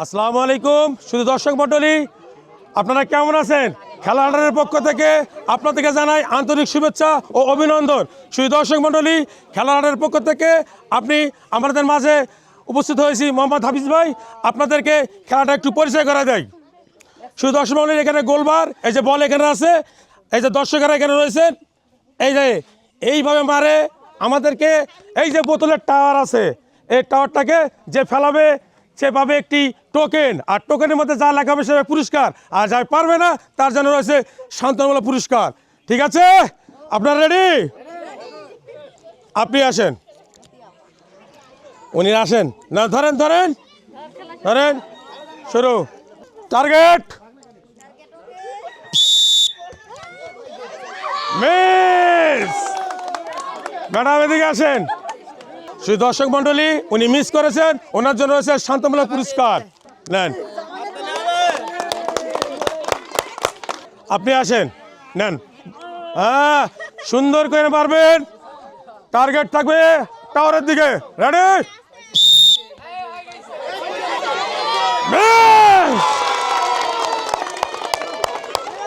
আসসালামু আলাইকুম শুধু দর্শক মণ্ডলী, আপনারা কেমন আছেন? খেলোয়াড়দের পক্ষ থেকে আপনাদেরকে জানাই আন্তরিক শুভেচ্ছা ও অভিনন্দন। শুধু দর্শক মণ্ডলী, খেলোয়াড়দের পক্ষ থেকে আপনি আমাদের মাঝে উপস্থিত হয়েছি মোহাম্মদ হাফিজ ভাই, আপনাদেরকে খেলাটা একটু পরিচয় করা দেয়। শুধু দর্শক মণ্ডলী, এখানে গোলবার, এই যে বল এখানে আছে, এই যে দর্শকেরা এখানে রয়েছেন, এই যে এইভাবে মারে আমাদেরকে। এই যে বোতলের টাওয়ার আছে, এই টাওয়ারটাকে যে ফেলাবে সে পাবে একটি টোকেন, আর টোকেনের মধ্যে যা লেখা হবে সে পুরস্কার, আর যা পারবে না তার জন্য রয়েছে সান্ত্বনামূলক পুরস্কার। ঠিক আছে, আপনারা রেডি? আপনি আসেন, উনি আসেন না, ধরেন ধরেন ধরেন, শুরু। Target miss. ম্যাডাম এদিকে আসেন। শুধু দর্শক মণ্ডলী, উনি মিস করেছেন, ওনার জন্য রয়েছে শান্তমূলক পুরস্কার। নেন, আপনি আসেন, নেন। হ্যাঁ, সুন্দর করে পারবেন। টার্গেট থাকবে টাওয়ারের দিকে। রেডি?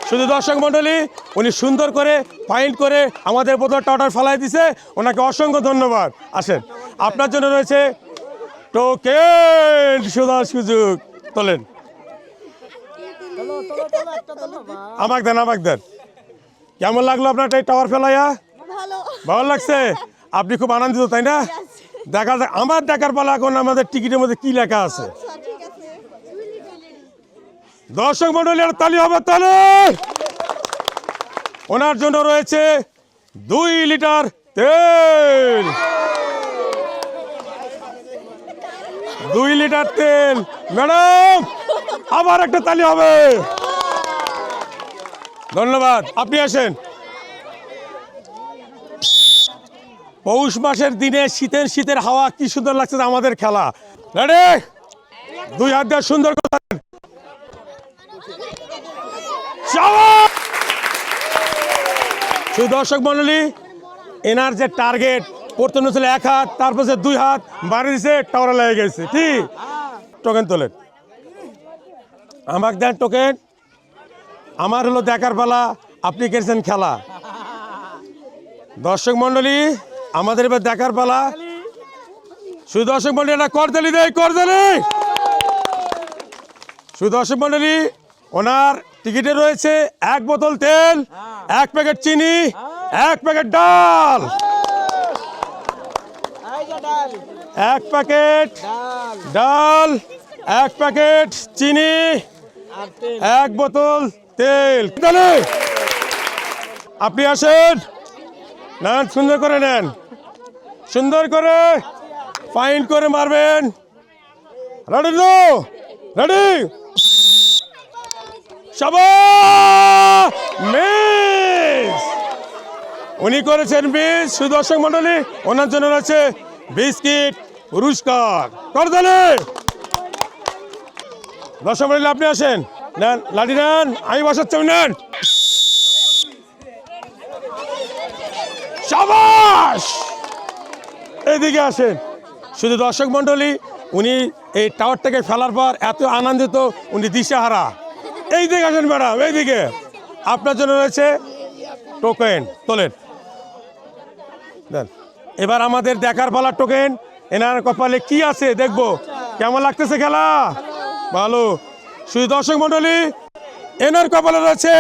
শুধু দর্শক মণ্ডলী, উনি সুন্দর করে ফাইন্ড করে আমাদের বোতল টাওয়ার ফেলাই দিছে, ওনাকে অসংখ্য ধন্যবাদ। আসেন, আপনার জন্য রয়েছে টোকেন সুদার সুযোগ। তোলেন, আমাকে দেন, আমাকে দেন। কেমন লাগলো আপনার এই টাওয়ার ফেলাইয়া? ভালো লাগছে? আপনি খুব আনন্দিত, তাই না? দেখা যাক আমার দেখার পালা এখন আমাদের টিকিটের মধ্যে কি লেখা আছে। দর্শক মণ্ডলী, আর তালি হবে, তালি। ওনার জন্য রয়েছে 2 লিটার তেল। 2 লিটার তেল। ম্যাডাম, আবার একটা তালি হবে। ধন্যবাদ। আপনি আসেন। পৌষ মাসের দিনে শীতের শীতের হাওয়া, কি সুন্দর লাগছে আমাদের খেলা। রেডি? 2 হাত দিয়ে সুন্দর কথা। শুধু দর্শক মণ্ডলী, এনার যে টার্গেট প্রথমে ছিল 1 হাত, তারপর 2 হাত বাড়ি দিছে, টাওয়ারে লেগে গেছে। ঠিক, টোকেন তোলেন, আমাকে দেন টোকেন। আমার হলো দেখার পালা, আপনি করেছেন খেলা। দর্শক মণ্ডলী, আমাদের এবার দেখার পালা। শুধু দর্শক মণ্ডলী, এটা করতালি দেয়, করতালি। শুধু দর্শক মণ্ডলী, ওনার টিকিটে রয়েছে 1 বোতল তেল, 1 প্যাকেট চিনি, 1 প্যাকেট ডাল, 1 প্যাকেট ডাল, 1 প্যাকেট চিনি, 1 বোতল তেল। আপনি আসেন, নেন, সুন্দর করে নেন, সুন্দর করে ফাইন করে মারবেন। রেডি তো? রেডি? মিস। উনি করেছেন মিস। শুধু দর্শক মণ্ডলী, ওনার জন্য রয়েছে বিস্কিট পুরস্কার। করতালি। দর্শক মণ্ডলী, আপনি আসেন, নেন, লাঠি নেন, আমি বসাচ্ছি, নেন। শাবাশ। এদিকে আসেন। শুধু দর্শক মণ্ডলী, উনি এই টাওয়ার থেকে ফেলার পর এত আনন্দিত, উনি দিশেহারা। এই দিকে আসেন ম্যাডাম, এইদিকে। আপনার জন্য রয়েছে টোকেন। তোলেন, দেন। এবার আমাদের দেখার পালা টোকেন। এনার কপালে কি আছে দেখবো। কেমন লাগতেছে খেলা? ভালো। শুধু দর্শক মণ্ডলী, এনার কপালে রয়েছে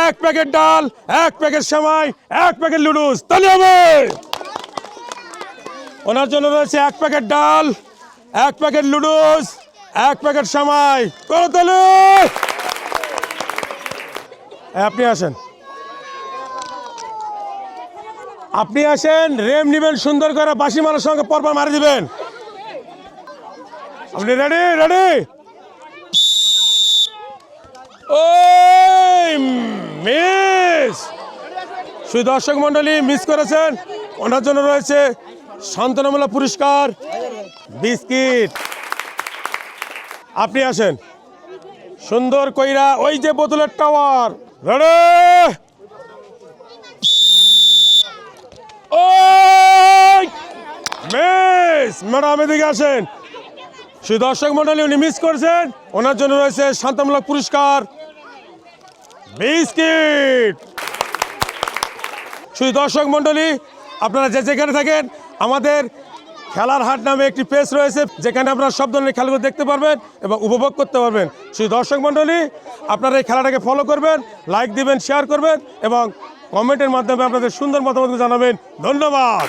1 প্যাকেট ডাল, 1 প্যাকেট সেমাই, 1 প্যাকেট লুডুস। তালি হবে। ওনার জন্য রয়েছে 1 প্যাকেট ডাল, 1 প্যাকেট লুডুস, 1 প্যাকেট সেমাই। করতালি। আপনি আসেন, আপনি আসেন, রেম নিবেন, সুন্দর করে বাঁশি মারার সঙ্গে পরপর মারি দিবেন। আপনি রেডি? রেডি? ওই মিস। শুধু দর্শক মণ্ডলী, মিস করেছেন, ওনার জন্য রয়েছে সান্ত্বনামূলক পুরস্কার, বিস্কিট। আপনি আসেন, সুন্দর কইরা ওই যে বোতলের টাওয়ার। রেডি? ওই মিস। ম্যাডাম এদিকে আসেন, শুধু দর্শক মন্ডলী উনি মিস করছেন, ওনার জন্য রয়েছে শান্তমূলক পুরস্কার বিস্কিট। শুধু দর্শক মন্ডলী আপনারা যে যেখানে থাকেন, আমাদের খেলার হাট নামে একটি পেজ রয়েছে, যেখানে আপনারা সব ধরনের খেলাগুলো দেখতে পারবেন এবং উপভোগ করতে পারবেন। শুধু দর্শক মন্ডলী আপনারা এই খেলাটাকে ফলো করবেন, লাইক দিবেন, শেয়ার করবেন এবং কমেন্টের মাধ্যমে আপনাদের সুন্দর মতামত জানাবেন। ধন্যবাদ।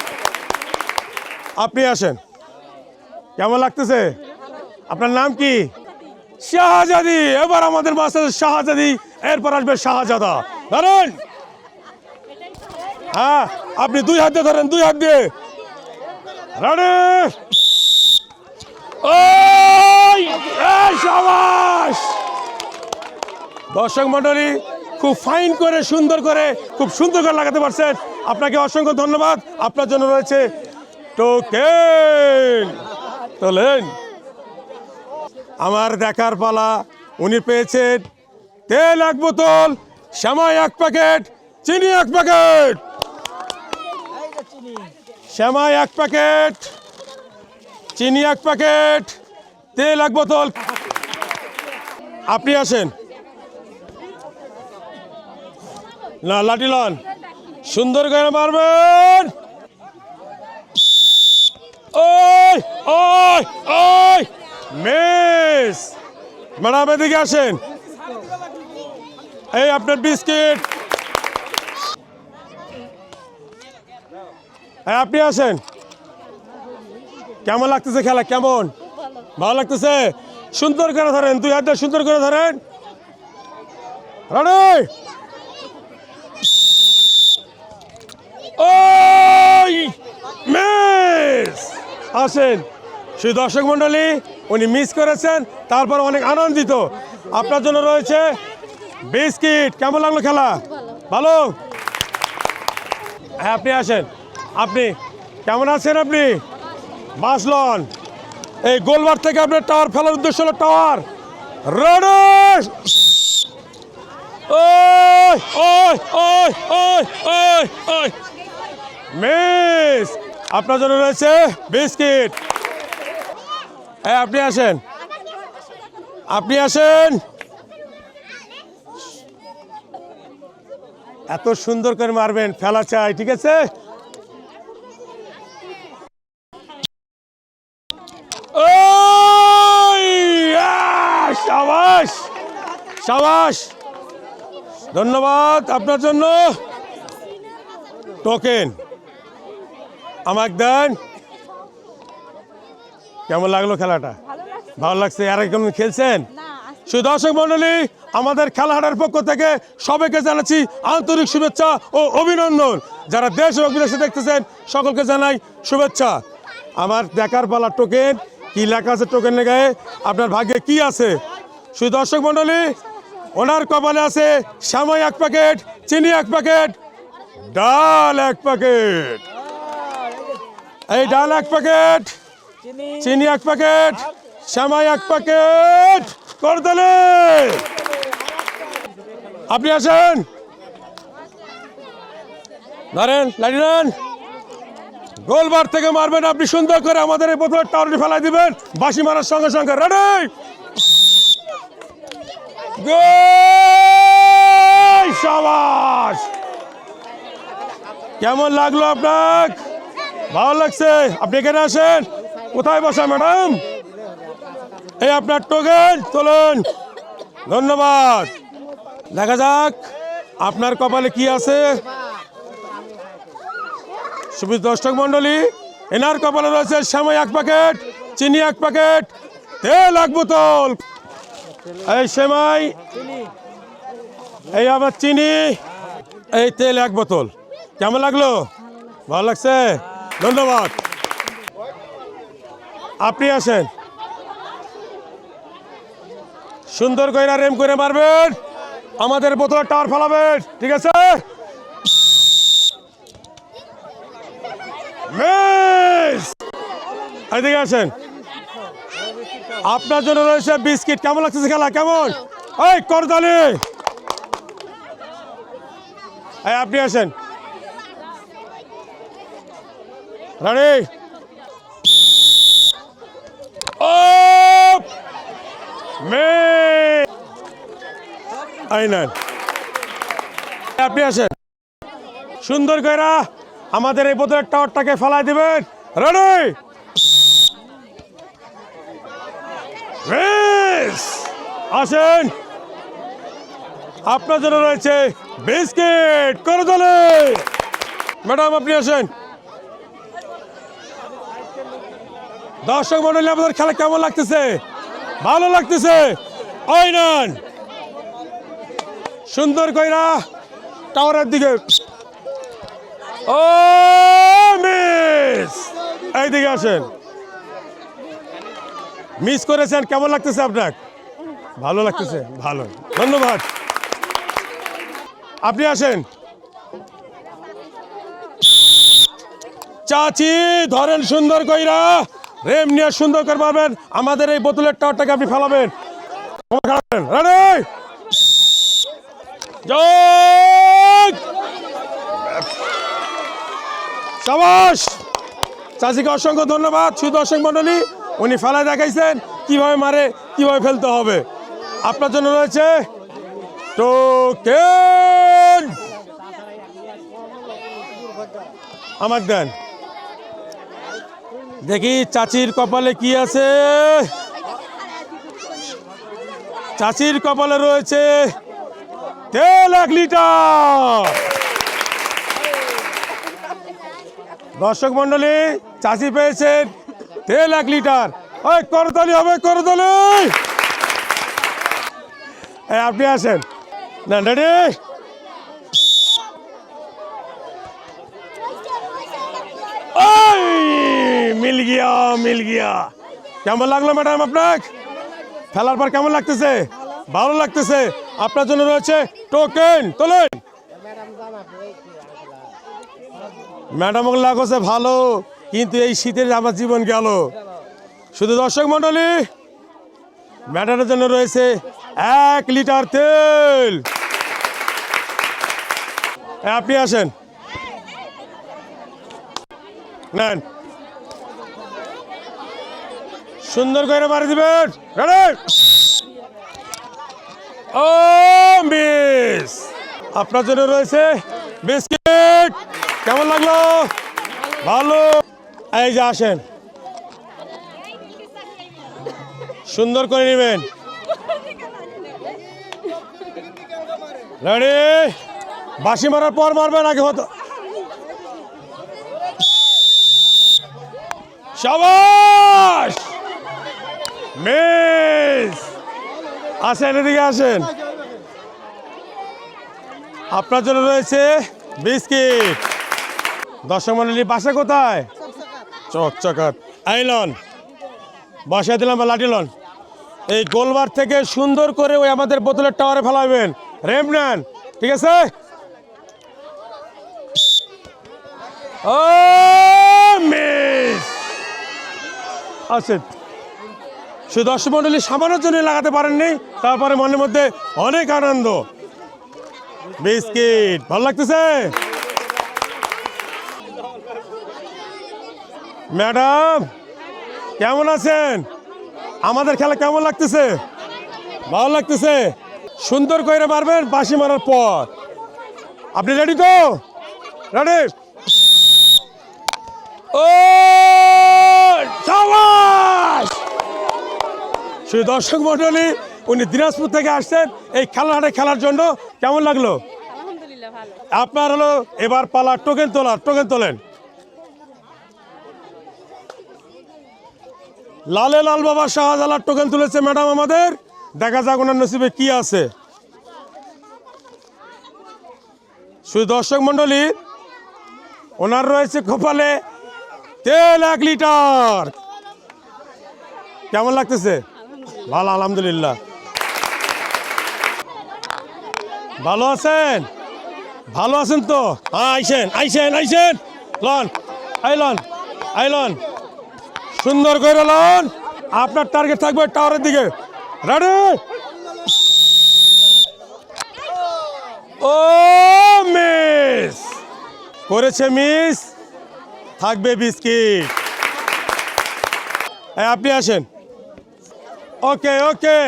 আপনি আসেন, কেমন লাগতেছে? আপনার নাম কি? শাহজাদি। এবার আমাদের মাঝে শাহজাদি, এরপর আসবে শাহজাদা। ধরেন, হ্যাঁ আপনি দুই হাত দিয়ে ধরেন, দুই হাত দিয়ে। রেডি, ওই শাবাশ। দর্শক মন্ডলী খুব ফাইন করে, সুন্দর করে, খুব সুন্দর করে লাগাতে পারছেন। আপনাকে অসংখ্য ধন্যবাদ। আপনার জন্য রয়েছে টোকেন। চলেন, আমার দেখার পালা। উনি পেয়েছেন তেল 1 বোতল, শ্যামাই 1 প্যাকেট, চিনি 1 প্যাকেট। শ্যামাই 1 প্যাকেট, চিনি 1 প্যাকেট, তেল 1 বোতল। আপনি আসেন না, লাঠি লন, সুন্দর করে মারবেন। ওই ওই ওই মিস। ম্যাডাম এদিকে আসেন, এই আপনার বিস্কিট। আপনি আসেন। কেমন লাগতেছে খেলা? কেমন? ভালো লাগতেছে? সুন্দর করে ধরেন, দুই হাত দিয়ে সুন্দর করে ধরেন। রেডি, ওই মিস। আসেন। সেই দর্শক মন্ডলী উনি মিস করেছেন, তারপর অনেক আনন্দিত। আপনার জন্য রয়েছে বিস্কিট। কেমন লাগলো খেলা? ভালো। হ্যাঁ আপনি আসেন। আপনি কেমন আছেন? আপনি বাসলন এই গোলবার থেকে আপনার টাওয়ার ফেলার উদ্দেশ্য হলো টাওয়ার। রেডি, ওই ওই ওই ওই ওই ওই মিস। আপনার জন্য রয়েছে বিস্কিট। হ্যাঁ আপনি আসেন, আপনি আসেন। এত সুন্দর করে মারবেন, ফেলা চাই, ঠিক আছে? সাবাস সাবাস, ধন্যবাদ। আপনার জন্য টোকেন আমাকে দেন। কেমন লাগলো খেলাটা? ভালো লাগছে? আর কেমন খেলছেন? শুধু দর্শক মন্ডলী আমাদের খেলাহাটের পক্ষ থেকে সবাইকে জানাচ্ছি আন্তরিক শুভেচ্ছা ও অভিনন্দন। যারা দেশ এবং বিদেশে দেখতেছেন সকলকে জানাই শুভেচ্ছা। আমার দেখার পালা টোকেন। কি লেখা আছে টোকেনের গায়ে? আপনার ভাগ্যে কি আছে? শুধু দর্শক মন্ডলী ওনার কপালে আছে শ্যামাই 1 প্যাকেট, চিনি 1 প্যাকেট, ডাল 1 প্যাকেট। এই ডাল 1 প্যাকেট, চিনি 1 প্যাকেট, শ্যামাই 1 প্যাকেট। করতালি। আপনি আসেন, ধরেন, লাঠি নেন। গোলবার থেকে মারবেন আপনি, সুন্দর করে আমাদের এই বোতলের টাওয়ারটি ফেলাই দিবেন বাঁশি মারার সঙ্গে সঙ্গে। রেডি, গোল। শাবাশ। কেমন লাগলো আপনার? ভালো লাগছে? আপনি এখানে আসেন। কোথায় বসা ম্যাডাম? এই আপনার টোকেন, চলুন। ধন্যবাদ। দেখা যাক আপনার কপালে কি আছে। সুবিধ দর্শক মন্ডলী এনার কপালে রয়েছে শ্যামাই 1 প্যাকেট, চিনি 1 প্যাকেট, তেল 1 বোতল। এই শ্যামাই, এই আবার চিনি, এই তেল 1 বোতল। কেমন লাগলো? ভালো লাগছে? ধন্যবাদ। আপনি আসেন, সুন্দর করে রেম করে মারবেন, আমাদের বোতলের টাওয়ার ফেলাবেন, ঠিক আছে? এদিকে আসেন। আপনার জন্য রয়েছে বিস্কিট। কেমন লাগছে খেলা? কেমন? এই করতালি। আপনি আসেন। রেডি, ও আপনি আসেন সুন্দর কইরা আমাদের এই বোতলের টাওয়ারটাকে ফেলাই দিবেন। রেডি, আসেন। আপনার জন্য রয়েছে বিস্কিট করে দলে। ম্যাডাম আপনি আসেন। দর্শক মন্ডলী, আপনাদের খেলা কেমন লাগতেছে? ভালো লাগতেছে? ওই নেন সুন্দর কইরা টাওয়ারের দিকে। ও মিস, এইদিকে আসেন। মিস করেছেন, কেমন লাগতেছে আপনার? ভালো লাগতেছে, ভালো, ধন্যবাদ। আপনি আসেন। চাচি ধরেন সুন্দর কইরা, রেম নিয়ে সুন্দর করে পারবেন। আমাদের এই বোতলের টাওয়ারটাকে আপনি ফেলাবেন। সাবাস, চাচিকে অসংখ্য ধন্যবাদ। শুধু দর্শক মন্ডলী, উনি ফেলায় দেখাইছেন কিভাবে মারে, কিভাবে ফেলতে হবে। আপনার জন্য রয়েছে টোকেন। আমার দেন, দেখি চাচির কপালে কি আছে। চাচির কপালে রয়েছে 1 লিটার। দর্শক মন্ডলী, চাচি পেয়েছেন 1 লিটার। ওই করতালি হবে, করতালি। আপনি আসেন না, রেডি। মিল গিয়া, মিল গিয়া। কেমন লাগলো ম্যাডাম আপনার? খেলার পর কেমন লাগতেছে? ভালো লাগতেছে। আপনার জন্য রয়েছে টোকেন, তোলেন। ম্যাডাম লাগছে ভালো, কিন্তু এই শীতের আমার জীবন গেল। শুধু দর্শক মন্ডলী, ম্যাডামের জন্য রয়েছে 1 লিটার তেল। আপনি আসেন, নেন। সুন্দর করে মারি দিবেন। ও মিস, আপনার জন্য রয়েছে বিস্কিট। কেমন লাগলো? ভালো। এই যে আসেন, সুন্দর করে নেবেন। রেডি, বাঁশি মারার পর মারবেন, আগে হতো। শাবাশ, মিস। আসেন, এদিকে আসেন। আপনার জন্য রয়েছে বিস্কিট। দর্শক মন্ডলী, বাসা কোথায়? চকচকাত। আইলন বসাই দিলাম, বা লাঠি লন। এই গোলবার থেকে সুন্দর করে ওই আমাদের বোতলের টাওয়ারে ফেলাবেন। রেম নেন, ঠিক আছে? ও মিস, আছেন। শুধু দর্শক মন্ডলী সামান্যর জন্য লাগাতে পারেননি, তারপরে মনের মধ্যে অনেক আনন্দ। বিস্কিট ভালো লাগতেছে? ম্যাডাম কেমন আছেন? আমাদের খেলা কেমন লাগতেছে? ভালো লাগতেছে। সুন্দর করে মারবেন বাঁশি মারার পর। আপনি রেডি তো? রেডি। ও সাবাস। শুধু দর্শক মন্ডলী, উনি দিনাজপুর থেকে আসছেন এই খেলাটা খেলার জন্য। কেমন লাগলো? আলহামদুলিল্লাহ ভালো। আপনার হলো এবার পালা টোকেন তোলার। টোকেন তোলেন। লালে লাল বাবা শাহজালাল টোকেন তুলেছে ম্যাডাম আমাদের। দেখা যাক ওনার নসিবে কি আছে। শুধু দর্শক মন্ডলী, ওনার রয়েছে কপালে তেল 1 লিটার। কেমন লাগতেছে? ভালো, আলহামদুলিল্লাহ। ভালো আছেন? ভালো আছেন তো? হ্যাঁ, আইসেন আইসেন আইসেন। লন, আইলন আইলন, সুন্দর করে লন। আপনার টার্গেট থাকবে টাওয়ারের দিকে। রেডি। ও মিস করেছে, মিস। থাকবে বিস্কিট। আপনি আসেন। Okay okay.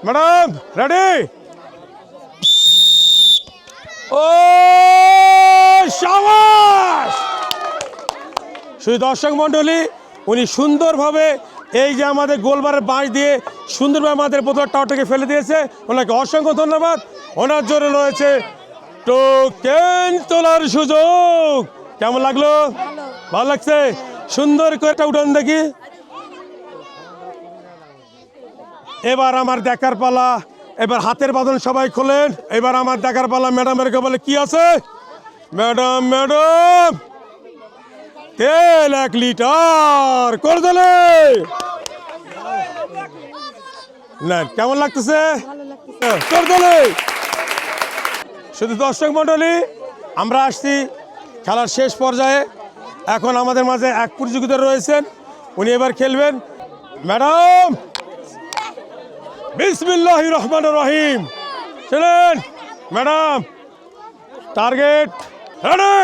Madam ready? ও শাবাশ! শুধু দর্শক মণ্ডলী, উনি সুন্দরভাবে এই যে আমাদের গোলবারের বাঁশ দিয়ে সুন্দরভাবে আমাদের বোতল টাওয়ারটাকে ফেলে দিয়েছে। ওনাকে অসংখ্য ধন্যবাদ। ওনার জন্য রয়েছে টোকেন তোলার সুযোগ। কেমন লাগলো? ভালো লাগছে? সুন্দর করে একটা উঠান দেখি। এবার আমার দেখার পালা। এবার হাতের বাঁধন সবাই খোলেন। এবার আমার দেখার পালা। ম্যাডামের বলে কি আছে? ম্যাডাম ম্যাডাম তেল 1 লিটার করে দিলে না? কেমন লাগতেছে? করে দিলে। শুধু দর্শক মণ্ডলী, আমরা আসছি খেলার শেষ পর্যায়ে। এখন আমাদের মাঝে এক প্রতিযোগিতা রয়েছেন, উনি এবার খেলবেন। ম্যাডাম বিসমিল্লাহির রহমানির রহিম। চলেন ম্যাডাম, টার্গেট রেডি।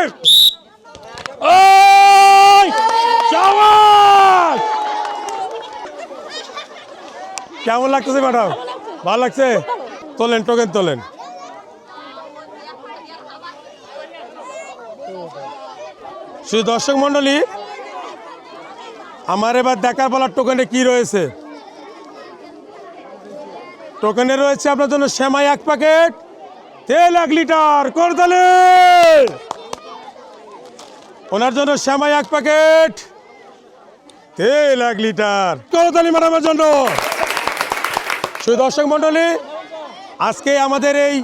কেমন লাগতেছে ম্যাডাম? ভালো লাগছে? তোলেন, টোকেন তোলেন। শুধু দর্শক মণ্ডলী, আমার এবার দেখার পালার টোকেনে কি রয়েছে? টোকেনে রয়েছে আপনার জন্য সেমাই 1 প্যাকেট, তেল 1 লিটার করে দিলে। ওনার জন্য সেমাই 1 প্যাকেট, তেল 1 লিটার করে দিলে ম্যাডামের জন্য। শুধু দর্শক মণ্ডলী, আজকে আমাদের এই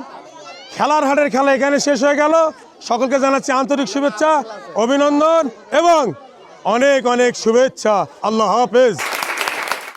খেলার হাটের খেলা এখানে শেষ হয়ে গেল। সকলকে জানাচ্ছি আন্তরিক শুভেচ্ছা, অভিনন্দন এবং অনেক অনেক শুভেচ্ছা। আল্লাহ হাফেজ।